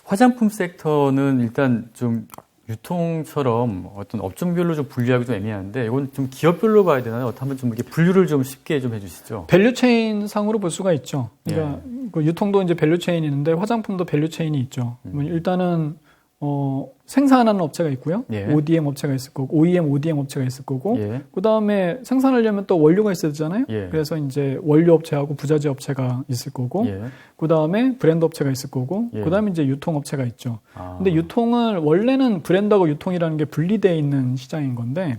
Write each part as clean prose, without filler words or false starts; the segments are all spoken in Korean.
화장품 섹터는 일단 좀 유통처럼 어떤 업종별로 좀 분류하기 좀 애매한데 이건 좀 기업별로 봐야 되나요? 한번 좀 이렇게 분류를 좀 쉽게 좀 해주시죠. 밸류체인 상으로 볼 수가 있죠. 그러니까 그 유통도 이제 밸류체인이 있는데 화장품도 밸류체인이 있죠. 일단은 생산하는 업체가 있고요. ODM 업체가 있을 거고, OEM, ODM 업체가 있을 거고, 그 다음에 생산하려면 또 원료가 있어야 되잖아요. 그래서 이제 원료 업체하고 부자재 업체가 있을 거고, 그 다음에 브랜드 업체가 있을 거고, 그 다음에 이제 유통 업체가 있죠. 근데 유통을 원래는 브랜드하고 유통이라는 게 분리되어 있는 시장인 건데,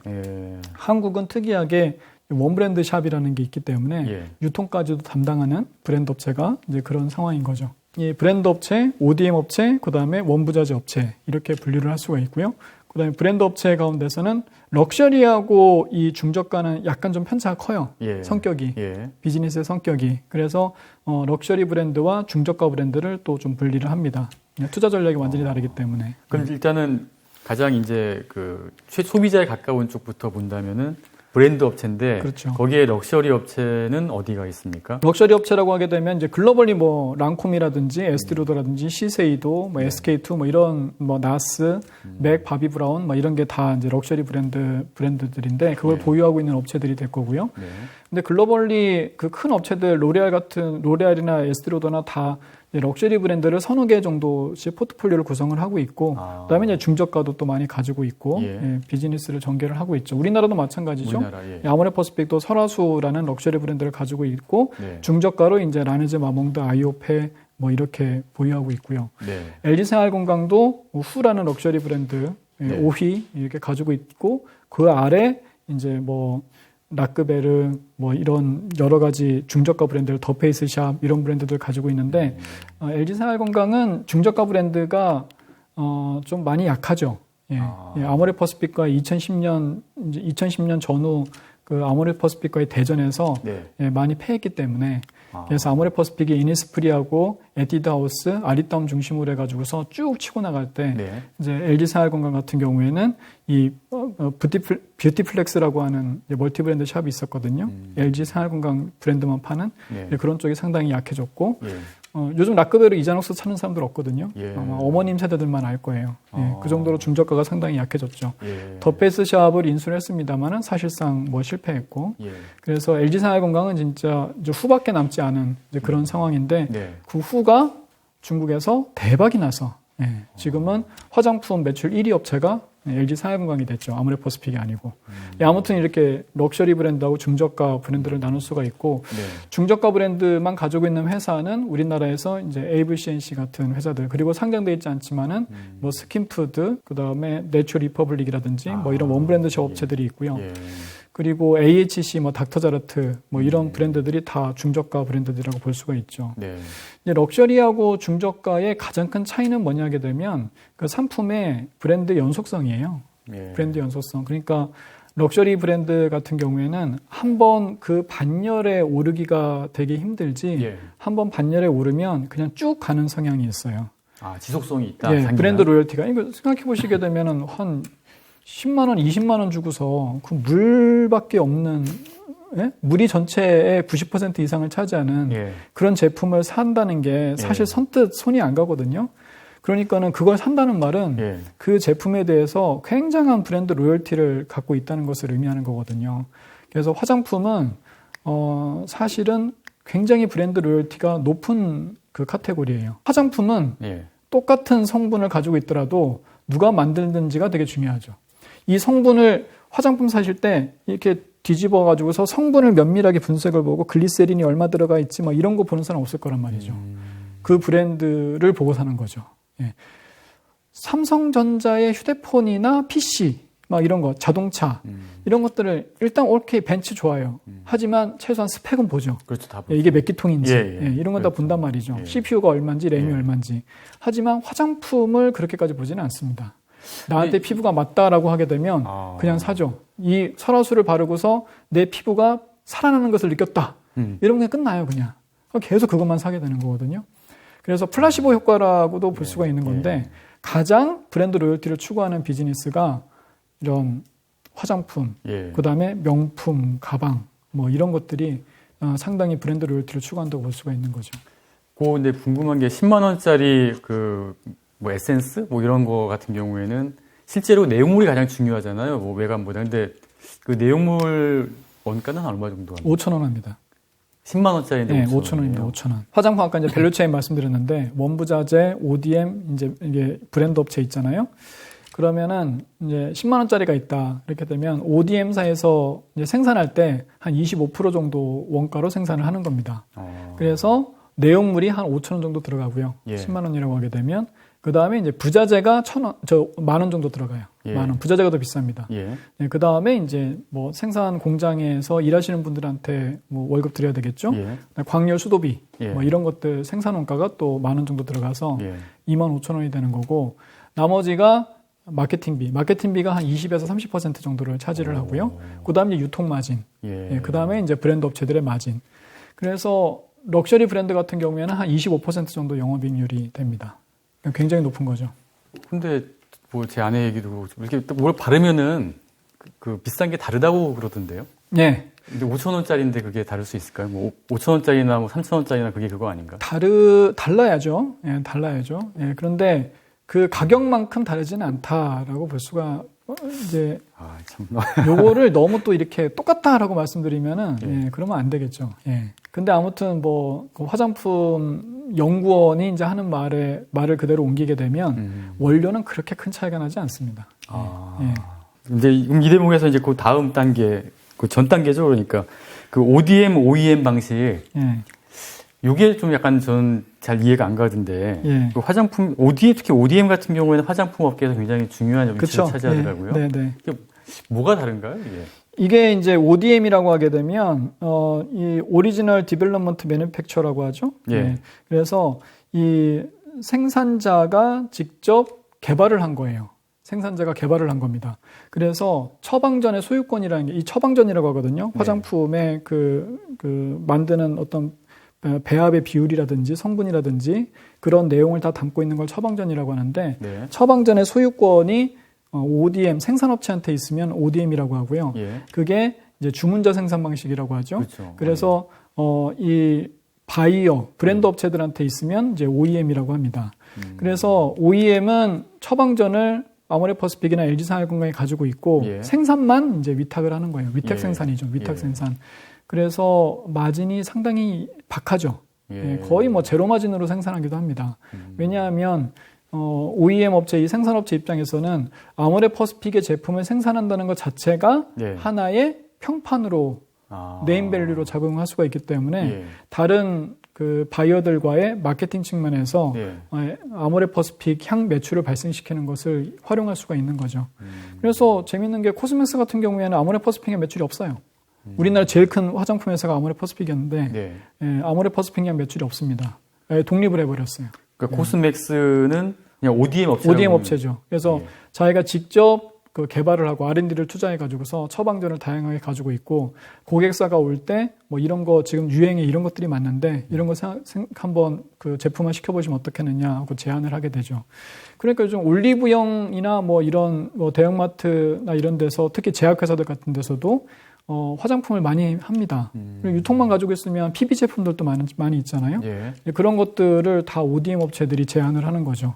한국은 특이하게 원브랜드 샵이라는 게 있기 때문에 유통까지도 담당하는 브랜드 업체가 이제 그런 상황인 거죠. 이 브랜드 업체, ODM 업체, 그 다음에 원부자재 업체 이렇게 분류를 할 수가 있고요. 그 다음에 브랜드 업체 가운데서는 럭셔리하고 이 중저가는 약간 좀 편차가 커요. 성격이. 비즈니스의 성격이. 그래서 럭셔리 브랜드와 중저가 브랜드를 또 좀 분리를 합니다. 투자 전략이 완전히 다르기 때문에. 그럼 일단은 가장 이제 그 소비자에 가까운 쪽부터 본다면은 브랜드 업체인데 그렇죠. 거기에 럭셔리 업체는 어디가 있습니까? 럭셔리 업체라고 하게 되면 이제 글로벌리 뭐 랑콤이라든지 에스티로더라든지 시세이도, 뭐 SK2 뭐 이런 뭐 나스, 맥, 바비 브라운 뭐 이런 게 다 이제 럭셔리 브랜드들인데 그걸 보유하고 있는 업체들이 될 거고요. 근데 글로벌리 그 큰 업체들 로레알이나 에스티로더나 다 럭셔리 브랜드를 서너 개 정도씩 포트폴리오를 구성을 하고 있고, 그다음에 이제 중저가도 또 많이 가지고 있고, 비즈니스를 전개를 하고 있죠. 우리나라도 마찬가지죠. 아모레퍼시픽도 설화수라는 럭셔리 브랜드를 가지고 있고, 중저가로 이제 라네즈, 마몽드, 아이오페 뭐 이렇게 보유하고 있고요. LG생활건강도 후라는 럭셔리 브랜드, 오휘 이렇게 가지고 있고, 그 아래 이제 뭐 라크베르 뭐 이런 여러 가지 중저가 브랜드를 더페이스샵 이런 브랜드들 가지고 있는데 LG생활건강은 중저가 브랜드가 좀 많이 약하죠. 아모레퍼시픽과 2010년 전후 그 아모레퍼시픽과의 대전에서 많이 패했기 때문에 그래서 아모레퍼시픽이 이니스프리하고 에뛰드하우스, 아리따움 중심으로 해가지고서 쭉 치고 나갈 때 이제 LG생활건강 같은 경우에는 이 뷰티플렉스라고 하는 멀티 브랜드 샵이 있었거든요. LG생활건강 브랜드만 파는 그런 쪽이 상당히 약해졌고 요즘 라크베르 이자녹스 찾는 사람들 없거든요. 아마 어머님 세대들만 알 거예요. 그 정도로 중저가가 상당히 약해졌죠. 더페이스 샵을 인수를 했습니다만은 사실상 뭐 실패했고 그래서 LG생활건강은 진짜 이제 후밖에 남지 않은 이제 그런 상황인데 그 후가 중국에서 대박이 나서 지금은 화장품 매출 1위 업체가 LG생활건강이 됐죠. 아모레퍼시픽이 아니고. 아무튼 이렇게 럭셔리 브랜드하고 중저가 브랜드를 나눌 수가 있고 중저가 브랜드만 가지고 있는 회사는 우리나라에서 이제 AVCNC 같은 회사들 그리고 상장되어 있지 않지만은 뭐 스킨푸드 그다음에 내추럴 리퍼블릭이라든지 뭐 이런 원브랜드샵 업체들이 있고요. 그리고 AHC, 뭐 닥터자르트 뭐 이런 브랜드들이 다 중저가 브랜드들이라고 볼 수가 있죠. 이제 럭셔리하고 중저가의 가장 큰 차이는 뭐냐 하게 되면 그 상품의 브랜드 연속성이에요. 브랜드 연속성. 그러니까 럭셔리 브랜드 같은 경우에는 한번 그 반열에 오르기가 되게 힘들지 한번 반열에 오르면 그냥 쭉 가는 성향이 있어요. 지속성이 있다. 브랜드 로열티가. 이거 생각해 보시게 되면은 한 10만 원, 20만 원 주고서 그 물밖에 없는 물이 전체의 90% 이상을 차지하는 그런 제품을 산다는 게 사실 선뜻 손이 안 가거든요. 그러니까는 그걸 산다는 말은 그 제품에 대해서 굉장한 브랜드 로열티를 갖고 있다는 것을 의미하는 거거든요. 그래서 화장품은 사실은 굉장히 브랜드 로열티가 높은 그 카테고리예요. 화장품은 똑같은 성분을 가지고 있더라도 누가 만드는지가 되게 중요하죠. 이 성분을 화장품 사실 때 이렇게 뒤집어 가지고서 성분을 면밀하게 분석을 보고 글리세린이 얼마 들어가 있지 뭐 이런 거 보는 사람 없을 거란 말이죠. 그 브랜드를 보고 사는 거죠. 삼성전자의 휴대폰이나 PC 막 이런 거 자동차 이런 것들을 일단 오케이 벤츠 좋아요. 하지만 최소한 스펙은 보죠. 그렇죠, 다 이게 몇 기통인지 이런 건 다 본단 말이죠. CPU가 얼마인지 램이 얼마인지. 하지만 화장품을 그렇게까지 보지는 않습니다. 나한테 피부가 맞다라고 하게 되면 그냥 사죠. 이 설화수를 바르고서 내 피부가 살아나는 것을 느꼈다. 이러면 그냥 끝나요, 그냥. 계속 그것만 사게 되는 거거든요. 그래서 플라시보 효과라고도 볼 수가 있는 건데 가장 브랜드 로열티를 추구하는 비즈니스가 이런 화장품, 그다음에 명품, 가방 뭐 이런 것들이 상당히 브랜드 로열티를 추구한다고 볼 수가 있는 거죠. 근데 궁금한 게 10만 원짜리 그 뭐 에센스 뭐 이런 거 같은 경우에는 실제로 내용물이 가장 중요하잖아요. 뭐 외관보다. 근데 그 내용물 원가는 얼마 정도 합니까? 5,000원 합니다. 10만 원짜리인데 네, 5,000원이에요. 5,000원입니다. 5,000원. 화장품 아까 이제 밸류체인 말씀드렸는데 원부자재, ODM 이제 이게 브랜드 업체 있잖아요. 그러면은 이제 10만 원짜리가 있다. 이렇게 되면 ODM사에서 이제 생산할 때 한 25% 정도 원가로 생산을 하는 겁니다. 그래서 내용물이 한 5,000원 정도 들어가고요. 예. 10만 원이라고 하게 되면 그 다음에 이제 부자재가 10,000원 정도 들어가요. 예. 10,000원. 부자재가 더 비쌉니다. 예. 네, 그 다음에 이제 뭐 생산 공장에서 일하시는 분들한테 뭐 월급 드려야 되겠죠. 예. 광열 수도비 예. 뭐 이런 것들 생산 원가가 또 10,000원 정도 들어가서 예. 25,000원이 되는 거고 나머지가 마케팅비가 한 20에서 30% 정도를 차지를 하고요. 그 다음에 유통 마진, 예. 그 다음에 이제 브랜드 업체들의 마진. 그래서 럭셔리 브랜드 같은 경우에는 한 25% 정도 영업이익률이 됩니다. 굉장히 높은 거죠. 근데 뭐 제 아내 얘기도 이렇게 또 뭘 바르면은 그 비싼 게 다르다고 그러던데요. 네. 근데 5,000원짜리인데 그게 다를 수 있을까요? 뭐 5,000원짜리나 뭐 3,000원짜리나 그게 그거 아닌가? 달라야죠. 예, 달라야죠. 예, 그런데 그 가격만큼 다르지는 않다라고 볼 수가 이제 참. 요거를 너무 또 이렇게 똑같다라고 말씀드리면은 예. 예, 그러면 안 되겠죠. 예. 근데 아무튼 뭐 그 화장품 연구원이 이제 하는 말을 그대로 옮기게 되면 원료는 그렇게 큰 차이가 나지 않습니다. 예. 이제 이 대목에서 이제 그 다음 단계, 그 전 단계죠. 그러니까 그 ODM, OEM 방식. 예. 이게 좀 약간 전 잘 이해가 안 가던데. 예. 그 화장품, 특히 ODM 같은 경우에는 화장품 업계에서 굉장히 중요한 위치를 그쵸? 차지하더라고요. 예. 네네. 이게 뭐가 다른가요? 이게? 이게 이제 ODM이라고 하게 되면 이 오리지널 디벨롭먼트 매니팩처라고 하죠. 예. 그래서 이 생산자가 직접 개발을 한 거예요. 생산자가 개발을 한 겁니다. 그래서 처방전의 소유권이라는 게 이 처방전이라고 하거든요. 화장품의 그 만드는 어떤 배합의 비율이라든지 성분이라든지 그런 내용을 다 담고 있는 걸 처방전이라고 하는데 네. 처방전의 소유권이 ODM 생산업체한테 있으면 ODM이라고 하고요. 예. 그게 이제 주문자 생산 방식이라고 하죠. 그렇죠. 그래서 이 바이어 브랜드 업체들한테 있으면 이제 OEM이라고 합니다. 그래서 OEM은 처방전을 아모레퍼스픽이나 LG생활건강이 가지고 있고 예. 생산만 이제 위탁을 하는 거예요. 위탁 예. 생산이죠. 위탁 예. 생산. 그래서 마진이 상당히 박하죠. 예. 거의 뭐 제로 마진으로 생산하기도 합니다. 왜냐하면 OEM 업체, 이 생산업체 입장에서는 아모레퍼스픽의 제품을 생산한다는 것 자체가 예. 하나의 평판으로 네임밸류로 작용할 수가 있기 때문에 예. 다른 그 바이어들과의 마케팅 측면에서 예. 아모레퍼스픽 향 매출을 발생시키는 것을 활용할 수가 있는 거죠. 그래서 재밌는 게 코스맥스 같은 경우에는 아모레퍼스픽의 매출이 없어요. 우리나라 제일 큰 화장품 회사가 아모레퍼스픽이었는데 네. 아모레퍼스픽 향 매출이 없습니다. 독립을 해버렸어요. 그러니까 코스맥스는 그냥 ODM 업체라고 ODM 업체죠. 그래서 예. 자기가 직접 그 개발을 하고 R&D를 투자해가지고서 처방전을 다양하게 가지고 있고 고객사가 올 때 뭐 이런 거 지금 유행에 이런 것들이 많는데 이런 거 한번 그 제품화 시켜보시면 어떻겠느냐 하고 제안을 하게 되죠. 그러니까 요즘 올리브영이나 뭐 이런 뭐 대형마트나 이런 데서 특히 제약회사들 같은 데서도 화장품을 많이 합니다. 그리고 유통만 가지고 있으면 PB 제품들도 많이 있잖아요. 예. 그런 것들을 다 ODM 업체들이 제안을 하는 거죠.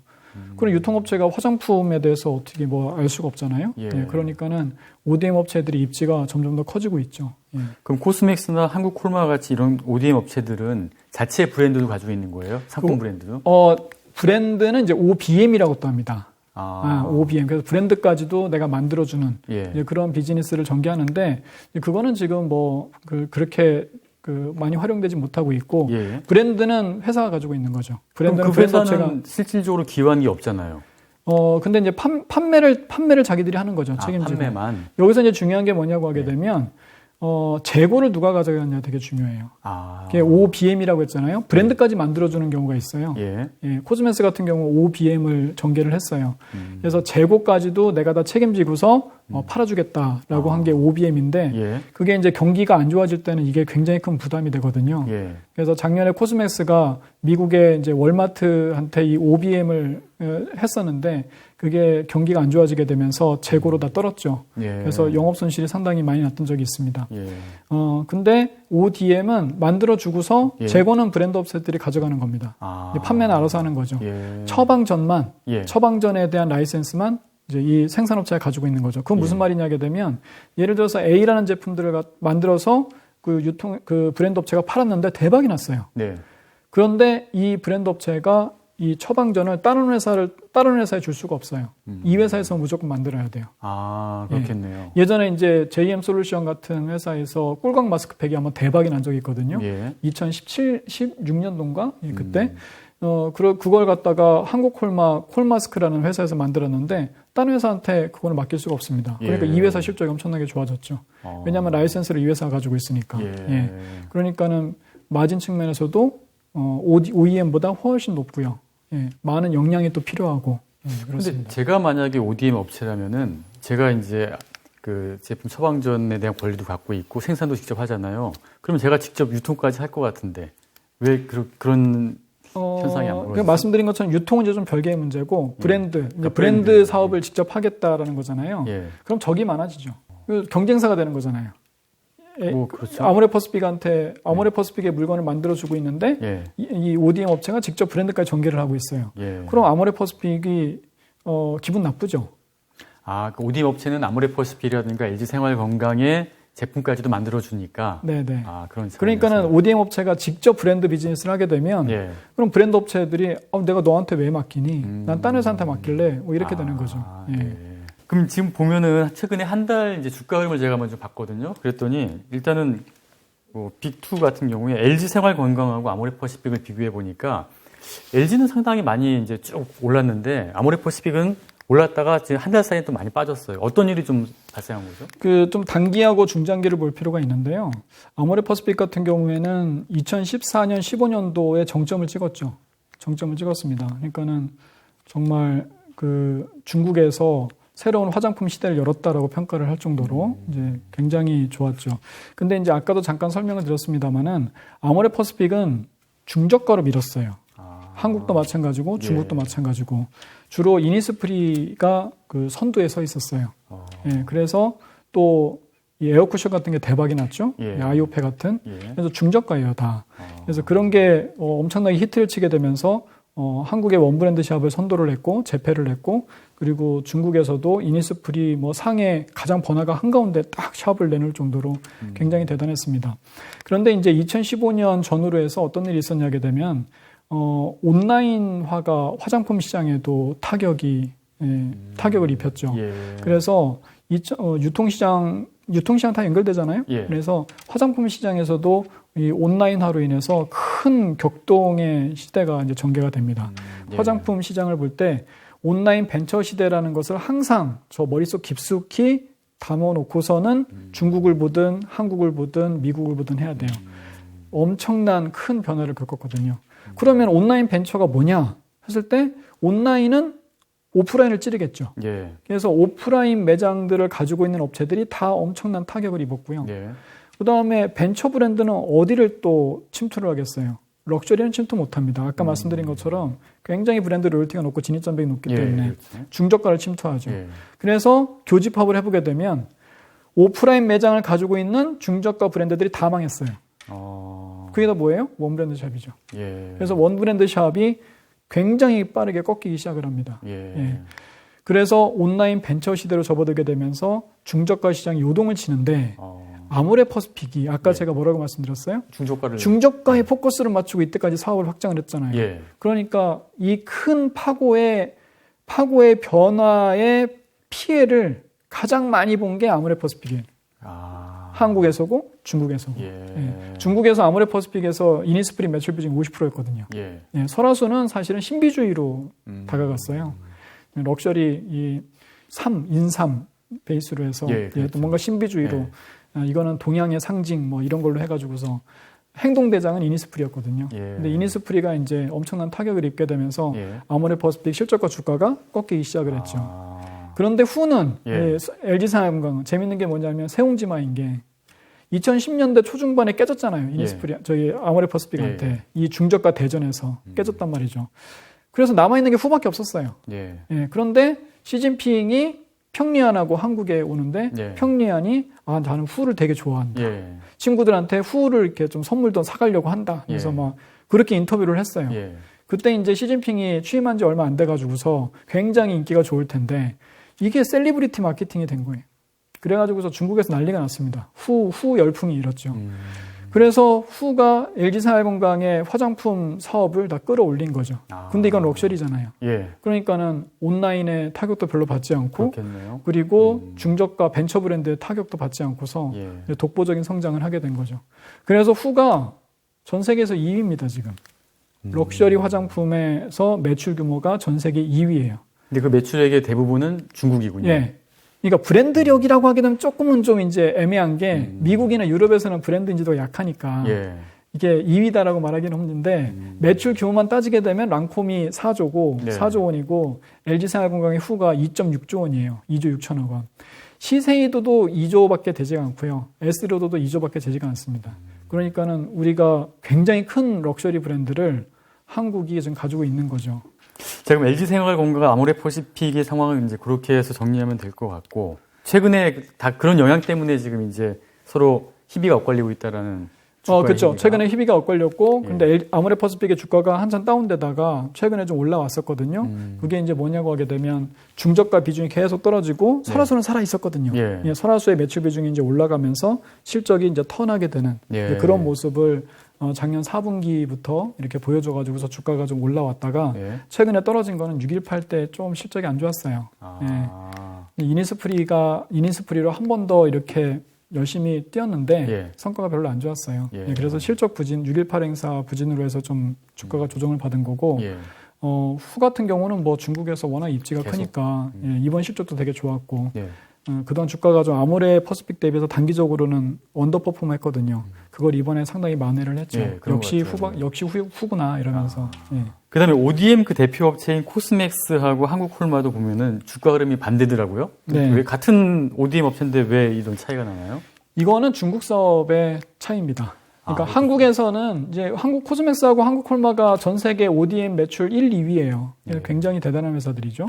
그럼 유통업체가 화장품에 대해서 어떻게 뭐 알 수가 없잖아요. 예. 그러니까는 ODM 업체들이 입지가 점점 더 커지고 있죠. 예. 그럼 코스맥스나 한국 콜마 같이 이런 ODM 업체들은 자체 브랜드도 가지고 있는 거예요? 상품 브랜드도? 브랜드는 이제 OBM이라고 또 합니다. 아. OBM. 그래서 브랜드까지도 내가 만들어주는 예. 이제 그런 비즈니스를 전개하는데 그거는 지금 뭐 그렇게 많이 활용되지 못하고 있고 예. 브랜드는 회사가 가지고 있는 거죠. 브랜드는 그 회사는 실질적으로 기여한 게 없잖아요. 근데 이제 판매를 자기들이 하는 거죠. 책임지고. 판매만. 여기서 이제 중요한 게 뭐냐고 하게 되면 재고를 누가 가져가느냐 되게 중요해요. 그게 OBM이라고 했잖아요. 브랜드까지 만들어주는 경우가 있어요. 예. 코스메스 같은 경우 OBM을 전개를 했어요. 그래서 재고까지도 내가 다 책임지고서 팔아주겠다라고 한 게 OBM인데 예. 그게 이제 경기가 안 좋아질 때는 이게 굉장히 큰 부담이 되거든요. 예. 그래서 작년에 코스맥스가 미국의 이제 월마트한테 이 OBM을 했었는데 그게 경기가 안 좋아지게 되면서 재고로 다 떨었죠. 예. 그래서 영업 손실이 상당히 많이 났던 적이 있습니다. 예. 근데 ODM은 만들어 주고서 예. 재고는 브랜드 업체들이 가져가는 겁니다. 판매는 알아서 하는 거죠. 예. 처방전에 대한 라이센스만 이제 이 생산업체가 가지고 있는 거죠. 그건 무슨 말이냐 하게 되면 예를 들어서 A라는 제품들을 만들어서 그 브랜드 업체가 팔았는데 대박이 났어요. 네. 그런데 이 브랜드 업체가 이 처방전을 다른 회사에 줄 수가 없어요. 이 회사에서 무조건 만들어야 돼요. 그렇겠네요. 예전에 이제 JM 솔루션 같은 회사에서 꿀광 마스크팩이 한번 대박이 난 적이 있거든요. 예. 16년도인가? 그때. 그걸 갖다가 한국 콜마스크라는 회사에서 만들었는데 다른 회사한테 그거는 맡길 수가 없습니다. 그러니까 이 회사 실적이 엄청나게 좋아졌죠. 왜냐하면 라이센스를 이 회사가 가지고 있으니까. 예. 그러니까는 마진 측면에서도 OEM보다 훨씬 높고요. 예. 많은 역량이 또 필요하고. 그렇습니다. 근데 제가 만약에 ODM 업체라면은 제가 이제 그 제품 처방전에 대한 권리도 갖고 있고 생산도 직접 하잖아요. 그러면 제가 직접 유통까지 할 것 같은데 왜 그런 현상이 안 벌어지죠? 말씀드린 것처럼 유통은 이제 좀 별개의 문제고 브랜드 사업을 직접 하겠다라는 거잖아요. 예. 그럼 적이 많아지죠. 경쟁사가 되는 거잖아요. 그렇죠. 아모레퍼시픽의 물건을 만들어주고 있는데 예. 이 ODM 업체가 직접 브랜드까지 전개를 하고 있어요. 예. 그럼 아모레퍼시픽이 기분 나쁘죠. 그 ODM 업체는 아모레퍼시픽이라든가 LG생활건강의 제품까지도 만들어주니까. 네네. 그런. 그러니까는 ODM 업체가 직접 브랜드 비즈니스를 하게 되면, 예. 그럼 브랜드 업체들이 내가 너한테 왜 맡기니? 난 딴 회사한테 맡길래 뭐 이렇게 되는 거죠. 예. 예. 그럼 지금 보면은 최근에 한 달 이제 주가 흐름을 제가 먼저 봤거든요. 그랬더니 일단은 빅2 같은 경우에 LG생활건강하고 아모레퍼시픽을 비교해 보니까 LG는 상당히 많이 이제 쭉 올랐는데 아모레퍼시픽은 올랐다가 지금 한 달 사이에 또 많이 빠졌어요. 어떤 일이 좀 발생한 거죠? 좀 단기하고 중장기를 볼 필요가 있는데요. 아모레퍼시픽 같은 경우에는 2014년, 15년도에 정점을 찍었죠. 정점을 찍었습니다. 그러니까는 정말 중국에서 새로운 화장품 시대를 열었다라고 평가를 할 정도로 이제 굉장히 좋았죠. 근데 이제 아까도 잠깐 설명을 드렸습니다만은 아모레퍼시픽은 중저가로 밀었어요. 한국도 마찬가지고 중국도 예. 마찬가지고 주로 이니스프리가 그 선두에 서 있었어요. 예, 그래서 또 이 에어쿠션 같은 게 대박이 났죠. 예. 아이오페 같은. 예. 그래서 중저가예요, 다. 그래서 그런 게 엄청나게 히트를 치게 되면서 한국의 원브랜드 샵을 선도를 했고 재패를 했고 그리고 중국에서도 이니스프리 상에 가장 번화가 한가운데 딱 샵을 내놓을 정도로 굉장히 대단했습니다. 그런데 이제 2015년 전후로 해서 어떤 일이 있었냐게 되면 온라인화가 화장품 시장에도 타격을 입혔죠. 예. 그래서 유통시장 다 연결되잖아요. 예. 그래서 화장품 시장에서도 이 온라인화로 인해서 큰 격동의 시대가 이제 전개가 됩니다. 예. 화장품 시장을 볼 때 온라인 벤처 시대라는 것을 항상 저 머릿속 깊숙이 담아놓고서는 중국을 보든 한국을 보든 미국을 보든 해야 돼요. 엄청난 큰 변화를 겪었거든요. 그러면 온라인 벤처가 뭐냐 했을 때 온라인은 오프라인을 찌르겠죠. 예. 그래서 오프라인 매장들을 가지고 있는 업체들이 다 엄청난 타격을 입었고요. 예. 그다음에 벤처 브랜드는 어디를 또 침투를 하겠어요? 럭셔리는 침투 못합니다. 아까 말씀드린 것처럼 굉장히 브랜드 로열티가 높고 진입장벽이 높기 때문에 그렇죠. 중저가를 침투하죠. 예. 그래서 교집합을 해보게 되면 오프라인 매장을 가지고 있는 중저가 브랜드들이 다 망했어요. 그게 다 뭐예요? 원브랜드 샵이죠. 예. 그래서 원브랜드 샵이 굉장히 빠르게 꺾이기 시작을 합니다. 예. 예. 그래서 온라인 벤처 시대로 접어들게 되면서 중저가 시장이 요동을 치는데 아모레퍼시픽이 아까 제가 뭐라고 말씀드렸어요? 중저가에 포커스를 맞추고 이때까지 사업을 확장을 했잖아요. 예. 그러니까 이 큰 파고의 변화의 피해를 가장 많이 본 게 아모레퍼시픽이에요. 한국에서고 중국에서고. 예. 중국에서 아모레퍼시픽에서 이니스프리 매출 비중이 50%였거든요. 예. 예, 설화수는 사실은 신비주의로 다가갔어요. 럭셔리 인삼 베이스로 해서 그렇죠. 또 뭔가 신비주의로 이거는 동양의 상징 이런 걸로 해가지고서 행동대장은 이니스프리였거든요. 근데 이니스프리가 이제 엄청난 타격을 입게 되면서 아모레퍼시픽 실적과 주가가 꺾이기 시작을 했죠. 그런데 후는 LG생활건강 재밌는 게 뭐냐면 새옹지마인 게 2010년대 초중반에 깨졌잖아요. 이니스프리 저희 아모레퍼시픽한테 이 중저가 대전에서 깨졌단 말이죠. 그래서 남아있는 게 후밖에 없었어요. 예. 예, 그런데 시진핑이 평리안하고 한국에 오는데 예. 평리안이 나는 후를 되게 좋아한다. 예. 친구들한테 후를 이렇게 좀 선물도 사가려고 한다. 그래서 예. 막 그렇게 인터뷰를 했어요. 예. 그때 이제 시진핑이 취임한 지 얼마 안 돼가지고서 굉장히 인기가 좋을 텐데 이게 셀리브리티 마케팅이 된 거예요. 그래가지고서 중국에서 난리가 났습니다. 후 열풍이 일었죠. 그래서 후가 LG생활건강의 화장품 사업을 다 끌어올린 거죠. 근데 이건 럭셔리잖아요. 예. 그러니까는 온라인에 타격도 별로 받지 않고 그렇겠네요. 그리고 중저가 벤처 브랜드의 타격도 받지 않고서 예. 독보적인 성장을 하게 된 거죠. 그래서 후가 전 세계에서 2위입니다, 지금. 럭셔리 화장품에서 매출 규모가 전 세계 2위예요. 근데 그 매출액의 대부분은 중국이군요. 예. 그러니까 브랜드력이라고 하게 되면 조금은 좀 이제 애매한 게 미국이나 유럽에서는 브랜드 인지도가 약하니까 예. 이게 2위다라고 말하기는 힘든데 매출 규모만 따지게 되면 랑콤이 4조고 네. 4조 원이고 LG생활건강의 후가 2.6조 원이에요. 2조 6천억 원. 시세이도도 2조밖에 되지가 않고요. 에스티로도도 2조밖에 되지가 않습니다. 그러니까는 우리가 굉장히 큰 럭셔리 브랜드를 한국이 지금 가지고 있는 거죠. 자, 그럼 LG생활건강 아모레퍼시픽의 상황을 이제 그렇게 해서 정리하면 될 것 같고, 최근에 다 그런 영향 때문에 지금 이제 서로 희비가 엇갈리고 있다라는. 그렇죠. 희비가. 최근에 희비가 엇갈렸고, 예. 근데 아모레퍼시픽의 주가가 한참 다운되다가 최근에 좀 올라왔었거든요. 그게 이제 뭐냐고 하게 되면 중저가 비중이 계속 떨어지고 설화수는 살아 있었거든요. 예. 예, 설화수의 매출 비중이 이제 올라가면서 실적이 이제 턴하게 되는 예. 그런 모습을 작년 4분기부터 이렇게 보여줘가지고서 주가가 좀 올라왔다가 예. 최근에 떨어진 거는 618 때 좀 실적이 안 좋았어요. 이니스프리로 한 번 더 이렇게 열심히 뛰었는데 예. 성과가 별로 안 좋았어요. 예. 예, 그래서 실적 부진, 618 행사 부진으로 해서 좀 주가가 조정을 받은 거고 예. 후 같은 경우는 뭐 중국에서 워낙 입지가 계속. 크니까 예, 이번 실적도 되게 좋았고 예. 그동안 주가가 좀 아모레퍼시픽 대비해서 단기적으로는 언더퍼폼 했거든요. 그걸 이번에 상당히 만회를 했죠. 예, 그런 것 같아요. 역시 후구나 이러면서. 예. 그 다음에 ODM 그 대표 업체인 코스맥스하고 한국콜마도 보면은 주가 흐름이 반대더라고요. 네. 왜 같은 ODM 업체인데 왜 이런 차이가 나나요? 이거는 중국 사업의 차이입니다. 그러니까 한국에서는 이제 한국 코스맥스하고 한국콜마가 전 세계 ODM 매출 1, 2위예요. 네. 굉장히 대단한 회사들이죠.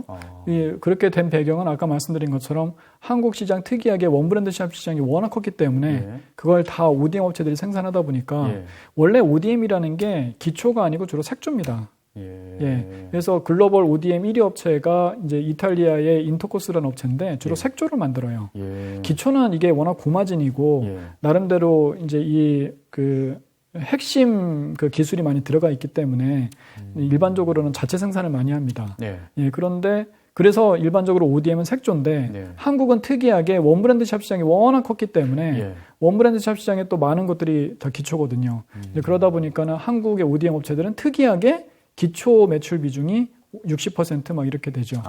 그렇게 된 배경은 아까 말씀드린 것처럼 한국 시장 특이하게 원브랜드 샵 시장이 워낙 컸기 때문에 예. 그걸 다 ODM 업체들이 생산하다 보니까 예. 원래 ODM이라는 게 기초가 아니고 주로 색조입니다. 예. 예. 그래서 글로벌 ODM 1위 업체가 이제 이탈리아의 인터코스라는 업체인데 주로 예. 색조를 만들어요. 예. 기초는 이게 워낙 고마진이고 예. 나름대로 이제 그 핵심 그 기술이 많이 들어가 있기 때문에 일반적으로는 자체 생산을 많이 합니다. 예. 예, 그런데 그래서 일반적으로 ODM은 색조인데 네. 한국은 특이하게 원브랜드 샵 시장이 워낙 컸기 때문에 예. 원브랜드 원브랜드 샵 시장에 또 많은 것들이 다 기초거든요. 이제 그러다 보니까는 한국의 ODM 업체들은 특이하게 기초 매출 비중이 60% 이렇게 되죠.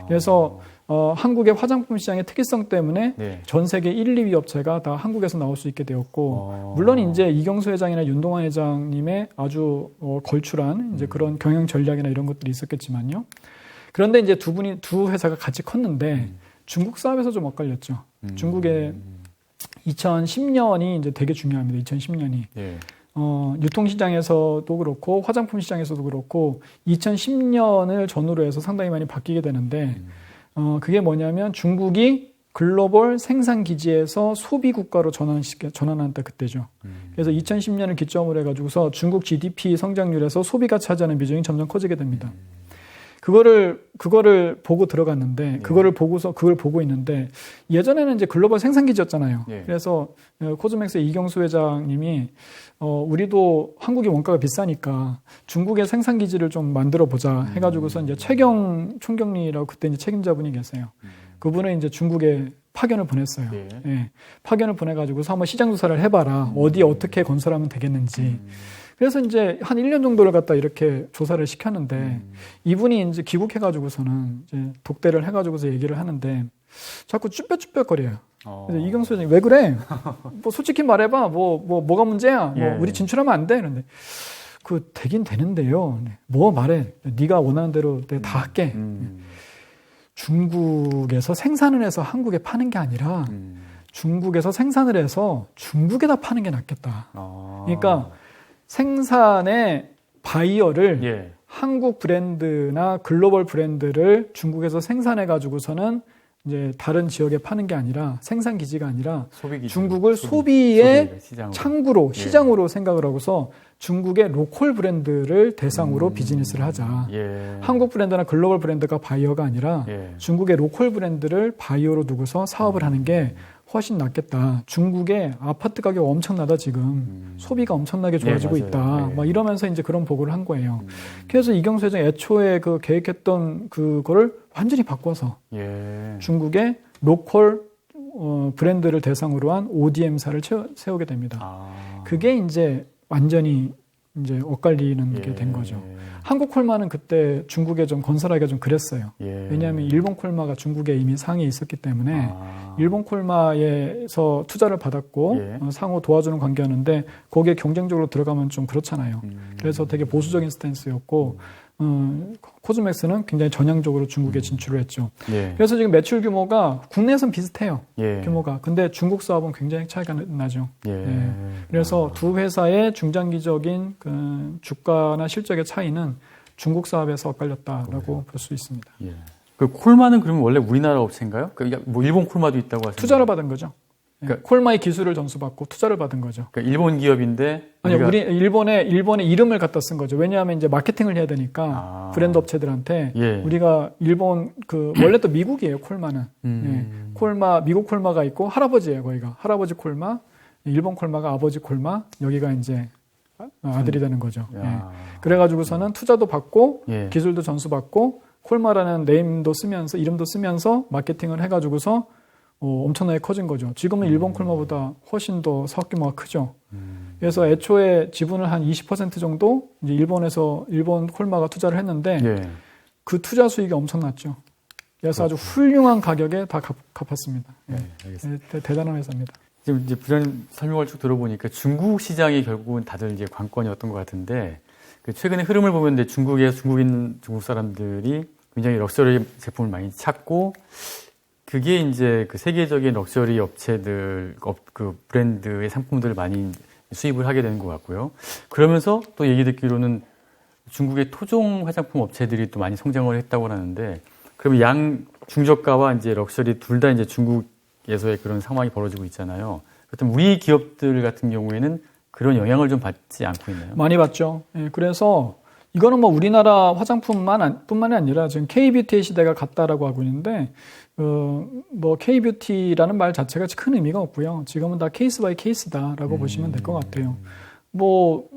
그래서 한국의 화장품 시장의 특이성 때문에 네. 전 세계 1, 2위 업체가 다 한국에서 나올 수 있게 되었고 물론 이제 이경수 회장이나 윤동환 회장님의 아주 걸출한 이제 그런 경영 전략이나 이런 것들이 있었겠지만요. 그런데 이제 두 회사가 같이 컸는데 중국 사업에서 좀 엇갈렸죠. 중국의 2010년이 이제 되게 중요합니다. 2010년이. 예. 유통시장에서도 그렇고 화장품 시장에서도 그렇고 2010년을 전후로 해서 상당히 많이 바뀌게 되는데 그게 뭐냐면 중국이 글로벌 생산 기지에서 소비 국가로 전환한다 그때죠. 그래서 2010년을 기점으로 해가지고서 중국 GDP 성장률에서 소비가 차지하는 비중이 점점 커지게 됩니다. 그거를 보고 들어갔는데 그걸 보고 있는데 예전에는 이제 글로벌 생산 기지였잖아요. 예. 그래서 코즈맥스의 이경수 회장님이 우리도 한국이 원가가 비싸니까 중국의 생산 기지를 좀 만들어 보자 해가지고서 이제 최경 총경리라고 그때 이제 책임자분이 계세요. 그분은 이제 중국에 파견을 보냈어요. 예. 예. 파견을 보내가지고서 한번 시장 조사를 해봐라. 어디에 어떻게 건설하면 되겠는지. 그래서 이제 한 1년 정도를 갖다 이렇게 조사를 시켰는데 이분이 이제 귀국해가지고서는 이제 독대를 해가지고서 얘기를 하는데 자꾸 쭈뼛쭈뼛거려요. 그래서 이경수 회장이 왜 그래? 뭐 솔직히 말해봐. 뭐가 문제야? 예. 우리 진출하면 안 돼? 그런데 되긴 되는데요. 뭐 말해? 네가 원하는 대로 내가 다 할게. 중국에서 생산을 해서 한국에 파는 게 아니라 중국에서 생산을 해서 중국에다 파는 게 낫겠다. 그러니까 생산의 바이어를 예. 한국 브랜드나 글로벌 브랜드를 중국에서 생산해 가지고서는 이제 다른 지역에 파는 게 아니라 생산 기지가 아니라 중국을 소비의 창구로 시장으로 생각을 하고서 중국의 로컬 브랜드를 대상으로 비즈니스를 하자. 한국 브랜드나 글로벌 브랜드가 바이어가 아니라 중국의 로컬 브랜드를 바이어로 두고서 사업을 하는 게 훨씬 낫겠다. 중국의 아파트 가격 엄청나다 지금. 소비가 엄청나게 좋아지고 있다. 막 이러면서 이제 그런 보고를 한 거예요. 그래서 이경수 회장 애초에 그 계획했던 그거를 완전히 바꿔서 중국의 로컬 브랜드를 대상으로 한 ODM사를 세우게 됩니다. 그게 이제 완전히 이제 엇갈리는 게 된 거죠. 한국 콜마는 그때 중국에 좀 건설하기가 좀 그랬어요. 왜냐하면 일본 콜마가 중국에 이미 상에 있었기 때문에 일본 콜마에서 투자를 받았고 상호 도와주는 관계였는데 거기에 경쟁적으로 들어가면 좀 그렇잖아요. 그래서 되게 보수적인 스탠스였고 코즈맥스는 굉장히 전향적으로 중국에 진출을 했죠. 그래서 지금 매출 규모가 국내에선 비슷해요. 규모가. 근데 중국 사업은 굉장히 차이가 나죠. 그래서 두 회사의 중장기적인 그 주가나 실적의 차이는 중국 사업에서 엇갈렸다라고 볼 수 있습니다. 그 콜마는 그러면 원래 우리나라 업체인가요? 뭐 일본 콜마도 있다고 하셨는데 투자를 받은 거죠. 그러니까 콜마의 기술을 전수받고 투자를 받은 거죠. 그러니까 일본 기업인데 아니요, 우리 일본의 이름을 갖다 쓴 거죠. 왜냐하면 이제 마케팅을 해야 되니까 브랜드 업체들한테 우리가 일본 원래 또 미국이에요. 콜마는 콜마 미국 콜마가 있고 할아버지예요. 거기가 할아버지 콜마, 일본 콜마가 아버지 콜마, 여기가 이제 아들이 되는 거죠. 그래가지고서는 투자도 받고 기술도 전수받고 콜마라는 네임도 쓰면서 이름도 쓰면서 마케팅을 해가지고서 엄청나게 커진 거죠. 지금은 일본 콜마보다 훨씬 더 사업 규모가 크죠. 그래서 애초에 지분을 한 20% 정도 이제 일본 콜마가 투자를 했는데 그 투자 수익이 엄청났죠. 그래서 아주 훌륭한 가격에 다 갚았습니다. 알겠습니다. 대단한 회사입니다. 지금 이제 부장님 설명을 쭉 들어보니까 중국 시장이 결국은 다들 이제 관건이었던 것 같은데 최근의 흐름을 보면 이제 중국인 중국 사람들이 굉장히 럭셔리 제품을 많이 찾고 그게 이제 그 세계적인 럭셔리 업체들, 그 브랜드의 상품들을 많이 수입을 하게 되는 것 같고요. 그러면서 또 얘기 듣기로는 중국의 토종 화장품 업체들이 또 많이 성장을 했다고 하는데, 그러면 중저가와 이제 럭셔리 둘 다 이제 중국에서의 그런 상황이 벌어지고 있잖아요. 그렇다면 우리 기업들 같은 경우에는 그런 영향을 좀 받지 않고 있나요? 많이 받죠. 그래서 이거는 뭐 우리나라 화장품뿐만이 아니라 지금 K-뷰티의 시대가 갔다라고 하고 있는데, 뭐 K-뷰티라는 말 자체가 큰 의미가 없고요. 지금은 다 케이스 바이 케이스다라고 보시면 될 것 같아요. 뭐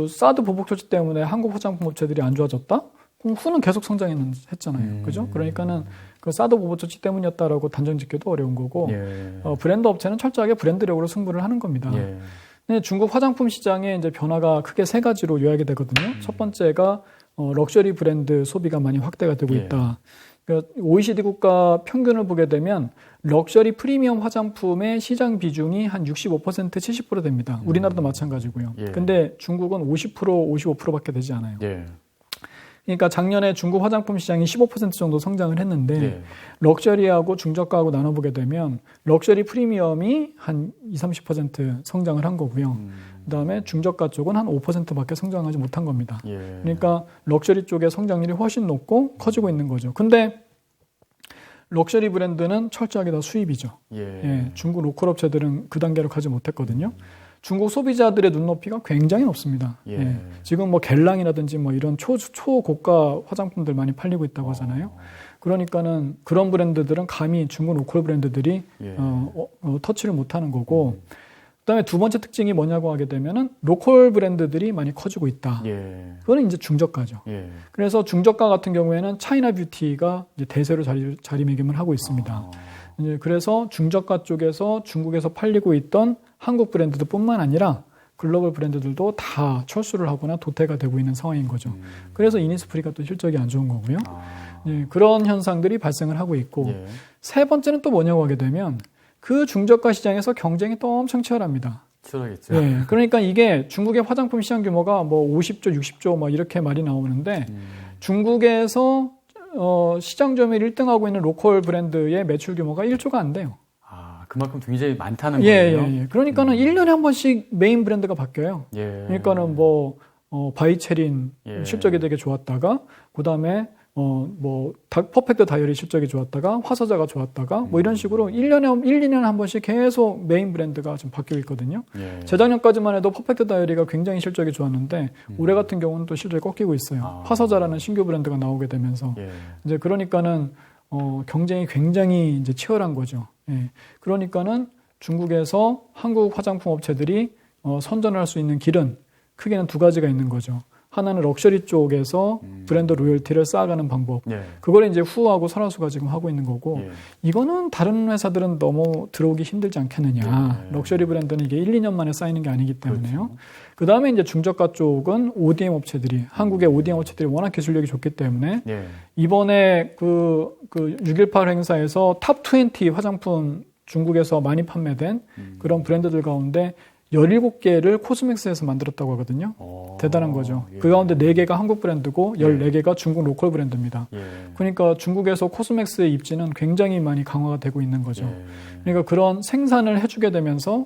사드 보복 조치 때문에 한국 화장품 업체들이 안 좋아졌다? 그럼 후는 계속 성장했잖아요. 그죠? 그러니까는 그 사드 보복 조치 때문이었다라고 단정짓기도 어려운 거고, 브랜드 업체는 철저하게 브랜드력으로 승부를 하는 겁니다. 근데 중국 화장품 시장에 이제 변화가 크게 세 가지로 요약이 되거든요. 첫 번째가 럭셔리 브랜드 소비가 많이 확대가 되고 있다. 그러니까 OECD 국가 평균을 보게 되면 럭셔리 프리미엄 화장품의 시장 비중이 한 65%, 70% 됩니다. 우리나라도 마찬가지고요. 근데 중국은 50%, 55%밖에 되지 않아요. 그러니까 작년에 중국 화장품 시장이 15% 정도 성장을 했는데 럭셔리하고 중저가하고 나눠보게 되면 럭셔리 프리미엄이 한 20, 30% 성장을 한 거고요. 그다음에 중저가 쪽은 한 5%밖에 성장하지 못한 겁니다. 그러니까 럭셔리 쪽의 성장률이 훨씬 높고 커지고 있는 거죠. 근데 럭셔리 브랜드는 철저하게 다 수입이죠. 중국 로컬 업체들은 그 단계로 가지 못했거든요. 중국 소비자들의 눈높이가 굉장히 높습니다. 지금 뭐 겔랑이라든지 뭐 이런 초고가 화장품들 많이 팔리고 있다고 하잖아요. 그러니까는 그런 브랜드들은 감히 중국 로컬 브랜드들이 터치를 못하는 거고, 그다음에 두 번째 특징이 뭐냐고 하게 되면은 로컬 브랜드들이 많이 커지고 있다. 그거는 이제 중저가죠. 그래서 중저가 같은 경우에는 차이나 뷰티가 이제 대세로 자리매김을 하고 있습니다. 그래서 중저가 쪽에서 중국에서 팔리고 있던 한국 브랜드들뿐만 아니라 글로벌 브랜드들도 다 철수를 하거나 도태가 되고 있는 상황인 거죠. 그래서 이니스프리가 또 실적이 안 좋은 거고요. 그런 현상들이 발생을 하고 있고, 세 번째는 또 뭐냐고 하게 되면 그 중저가 시장에서 경쟁이 또 엄청 치열합니다. 치열하겠죠. 그러니까 이게 중국의 화장품 시장 규모가 뭐 50조, 60조 막 이렇게 말이 나오는데 중국에서 시장 점유율 1등하고 있는 로컬 브랜드의 매출 규모가 1조가 안 돼요. 그만큼 굉장히 많다는 거예요. 그러니까는 1년에 한 번씩 메인 브랜드가 바뀌어요. 그러니까는 뭐 바이체린 예. 실적이 되게 좋았다가 그다음에 퍼펙트 다이어리 실적이 좋았다가 화서자가 좋았다가 뭐 이런 식으로 1, 2년에 한 번씩 계속 메인 브랜드가 좀 바뀌고 있거든요. 예. 재작년까지만 해도 퍼펙트 다이어리가 굉장히 실적이 좋았는데 올해 같은 경우는 또 실적이 꺾이고 있어요. 화서자라는 신규 브랜드가 나오게 되면서 예. 이제 그러니까는 경쟁이 굉장히 이제 치열한 거죠. 예. 그러니까는 중국에서 한국 화장품 업체들이 선전을 할 수 있는 길은 크게는 두 가지가 있는 거죠. 하나는 럭셔리 쪽에서 브랜드 로열티를 쌓아가는 방법. 예. 그걸 이제 후하고 설화수가 지금 하고 있는 거고 예. 이거는 다른 회사들은 너무 들어오기 힘들지 않겠느냐. 예. 럭셔리 브랜드는 이게 1, 2년 만에 쌓이는 게 아니기 때문에요. 그렇죠. 그다음에 이제 중저가 쪽은 ODM 업체들이 한국의 ODM 업체들이 워낙 기술력이 좋기 때문에 예. 이번에 그 6.18 행사에서 탑 20 화장품 중국에서 많이 판매된 그런 브랜드들 가운데 17개를 코스맥스에서 만들었다고 하거든요. 대단한 거죠. 예. 그 가운데 4개가 한국 브랜드고 14개가 중국 로컬 브랜드입니다. 예. 그러니까 중국에서 코스맥스의 입지는 굉장히 많이 강화가 되고 있는 거죠. 예. 그러니까 그런 생산을 해주게 되면서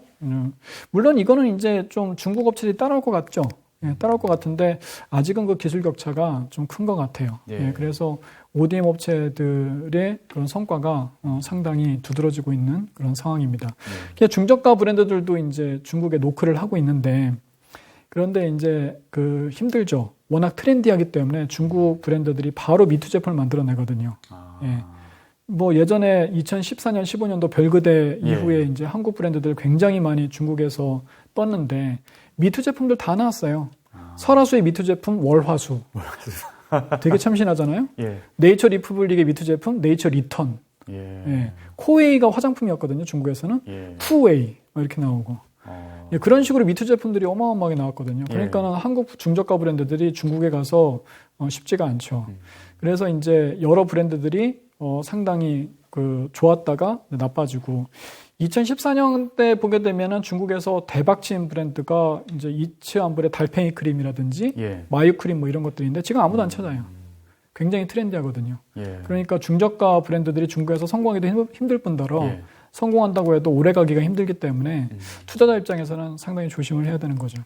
물론 이거는 이제 좀 중국 업체들이 따라올 것 같죠. 예, 따라올 것 같은데 아직은 그 기술 격차가 좀 큰 것 같아요. 예. 예, 그래서 ODM 업체들의 그런 성과가 상당히 두드러지고 있는 그런 상황입니다. 예. 중저가 브랜드들도 이제 중국에 노크를 하고 있는데 그런데 이제 그 힘들죠. 워낙 트렌디하기 때문에 중국 브랜드들이 바로 미투 제품을 만들어내거든요. 예. 뭐 예전에 2014년, 15년도 별그대 예. 이후에 이제 한국 브랜드들 굉장히 많이 중국에서 떴는데 미투 제품들 다 나왔어요. 설화수의 미투 제품 월화수. 되게 참신하잖아요. 예. 네이처 리퍼블릭의 미투 제품 네이처 리턴. 예. 예. 코웨이가 화장품이었거든요. 중국에서는. 예. 쿠웨이 이렇게 나오고. 예, 그런 식으로 미투 제품들이 어마어마하게 나왔거든요. 그러니까는 예. 한국 중저가 브랜드들이 중국에 가서 쉽지가 않죠. 그래서 이제 여러 브랜드들이 상당히 그 좋았다가 나빠지고 2014년 때 보게 되면은 중국에서 대박친 브랜드가 이제 이츠암블의 달팽이 크림이라든지 예. 마유 크림 뭐 이런 것들인데 지금 아무도 안 찾아요. 굉장히 트렌디하거든요. 예. 그러니까 중저가 브랜드들이 중국에서 성공하기도 힘들 뿐더러 예. 성공한다고 해도 오래 가기가 힘들기 때문에 투자자 입장에서는 상당히 조심을 해야 되는 거죠.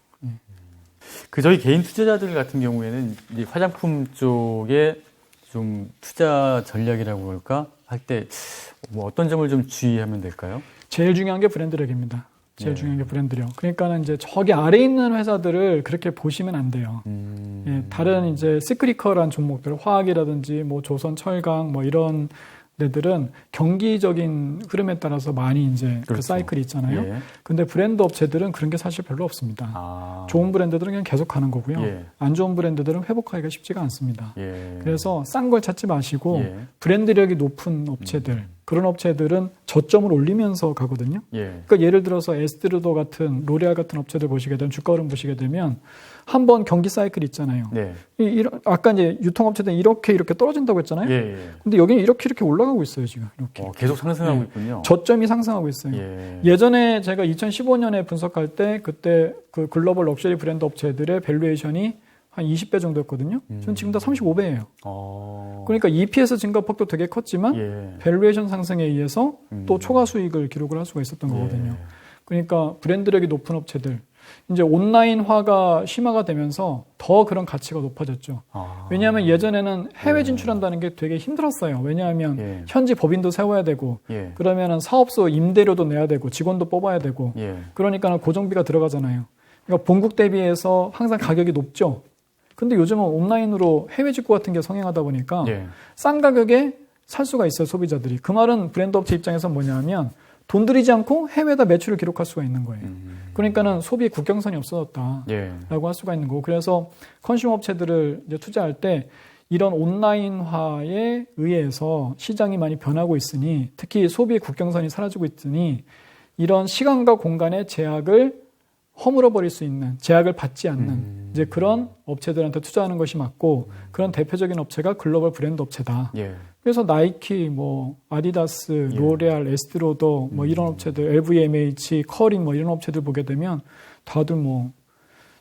그 저희 개인 투자자들 같은 경우에는 이 화장품 쪽에 좀 투자 전략이라고 그럴까 할 때 뭐 어떤 점을 좀 주의하면 될까요? 제일 중요한 게 브랜드력입니다. 제일 예. 중요한 게 브랜드력. 그러니까는 이제 저기 아래 있는 회사들을 그렇게 보시면 안 돼요. 예, 다른 이제 시크리컬한 종목들, 화학이라든지 뭐 조선, 철강 뭐 이런 데들은 경기적인 흐름에 따라서 많이 이제 그 그렇죠. 사이클이 있잖아요. 예. 근데 브랜드 업체들은 그런 게 사실 별로 없습니다. 좋은 브랜드들은 그냥 계속 가는 거고요. 예. 안 좋은 브랜드들은 회복하기가 쉽지가 않습니다. 예. 그래서 싼 걸 찾지 마시고 예. 브랜드력이 높은 업체들, 그런 업체들은 저점을 올리면서 가거든요. 예. 그러니까 예를 들어서 에스티로더 같은 로레알 같은 업체들 보시게 되면 주가 흐름 보시게 되면 한번 경기 사이클 있잖아요. 네. 아까 이제 유통업체들은 이렇게 떨어진다고 했잖아요. 예. 예. 근데 여기는 이렇게 올라가고 있어요, 지금. 이렇게. 계속 상승하고 예. 있군요. 저점이 상승하고 있어요. 예. 예전에 제가 2015년에 분석할 때 그때 그 글로벌 럭셔리 브랜드 업체들의 밸류에이션이 한 20배 정도였거든요. 전 지금 다 35배예요. 그러니까 EPS 증가폭도 되게 컸지만 예. 밸류에이션 상승에 의해서 또 초과 수익을 기록을 할 수가 있었던 거거든요. 예. 그러니까 브랜드력이 높은 업체들, 이제 온라인화가 심화가 되면서 더 그런 가치가 높아졌죠. 왜냐하면 예전에는 해외 진출한다는 게 되게 힘들었어요. 왜냐하면 예. 현지 법인도 세워야 되고, 예. 그러면은 사업소 임대료도 내야 되고, 직원도 뽑아야 되고, 예. 그러니까는 고정비가 들어가잖아요. 그러니까 본국 대비해서 항상 가격이 높죠. 근데 요즘은 온라인으로 해외 직구 같은 게 성행하다 보니까 예. 싼 가격에 살 수가 있어요, 소비자들이. 그 말은 브랜드 업체 입장에서 뭐냐면 돈 들이지 않고 해외에다 매출을 기록할 수가 있는 거예요. 그러니까는 소비 국경선이 없어졌다라고 예. 할 수가 있는 거고. 그래서 컨슈머 업체들을 이제 투자할 때 이런 온라인화에 의해서 시장이 많이 변하고 있으니, 특히 소비 국경선이 사라지고 있으니 이런 시간과 공간의 제약을 허물어 버릴 수 있는, 제약을 받지 않는 이제 그런 업체들한테 투자하는 것이 맞고, 그런 대표적인 업체가 글로벌 브랜드 업체다. 예. 그래서 나이키, 뭐 아디다스, 예. 로레알, 에스티로더 뭐 이런 업체들, LVMH, 커링 뭐 이런 업체들 보게 되면 다들 뭐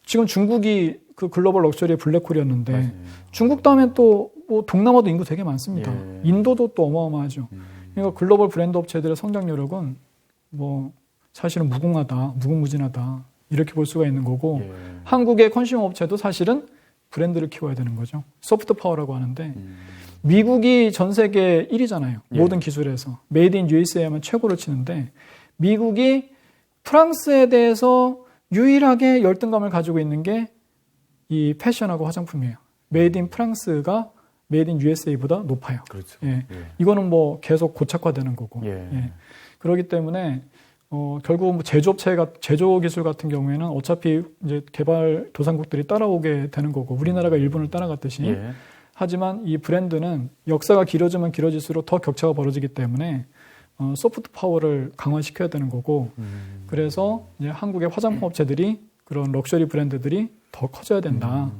지금 중국이 그 글로벌 럭셔리의 블랙홀이었는데 맞아요. 중국 다음에 또 뭐 동남아도 인구 되게 많습니다. 예. 인도도 또 어마어마하죠. 그러니까 글로벌 브랜드 업체들의 성장 여력은 뭐 사실은 무궁무진하다 이렇게 볼 수가 있는 거고 예. 한국의 컨슈머 업체도 사실은 브랜드를 키워야 되는 거죠. 소프트 파워라고 하는데 미국이 전 세계 1위잖아요. 예. 모든 기술에서. 메이드 인 USA 하면 최고를 치는데 미국이 프랑스에 대해서 유일하게 열등감을 가지고 있는 게 이 패션하고 화장품이에요. 메이드 인 프랑스가 메이드 인 USA보다 높아요. 그렇죠. 예. 예. 이거는 뭐 계속 고착화되는 거고. 예. 예. 그렇기 때문에 결국 뭐 제조 기술 같은 경우에는 어차피 이제 개발 도상국들이 따라오게 되는 거고 우리나라가 일본을 따라갔듯이 예. 하지만 이 브랜드는 역사가 길어지면 길어질수록 더 격차가 벌어지기 때문에 소프트 파워를 강화시켜야 되는 거고 그래서 이제 한국의 화장품 업체들이 그런 럭셔리 브랜드들이 더 커져야 된다.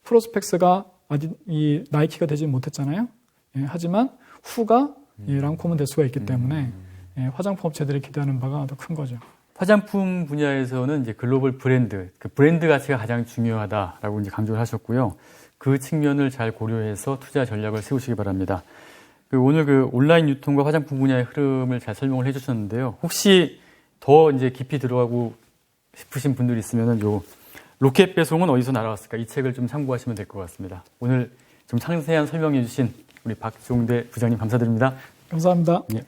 프로스펙스가 아직 이 나이키가 되지 못했잖아요. 예, 하지만 후가 이 랑콤은 될 수가 있기 때문에 예, 화장품 업체들이 기대하는 바가 더 큰 거죠. 화장품 분야에서는 이제 글로벌 브랜드, 그 브랜드 가치가 가장 중요하다라고 이제 강조를 하셨고요. 그 측면을 잘 고려해서 투자 전략을 세우시기 바랍니다. 오늘 그 온라인 유통과 화장품 분야의 흐름을 잘 설명을 해주셨는데요. 혹시 더 이제 깊이 들어가고 싶으신 분들이 있으면은 요 로켓 배송은 어디서 날아왔을까 이 책을 좀 참고하시면 될 것 같습니다. 오늘 좀 상세한 설명해주신 우리 박종대 부장님 감사드립니다. 감사합니다. 예.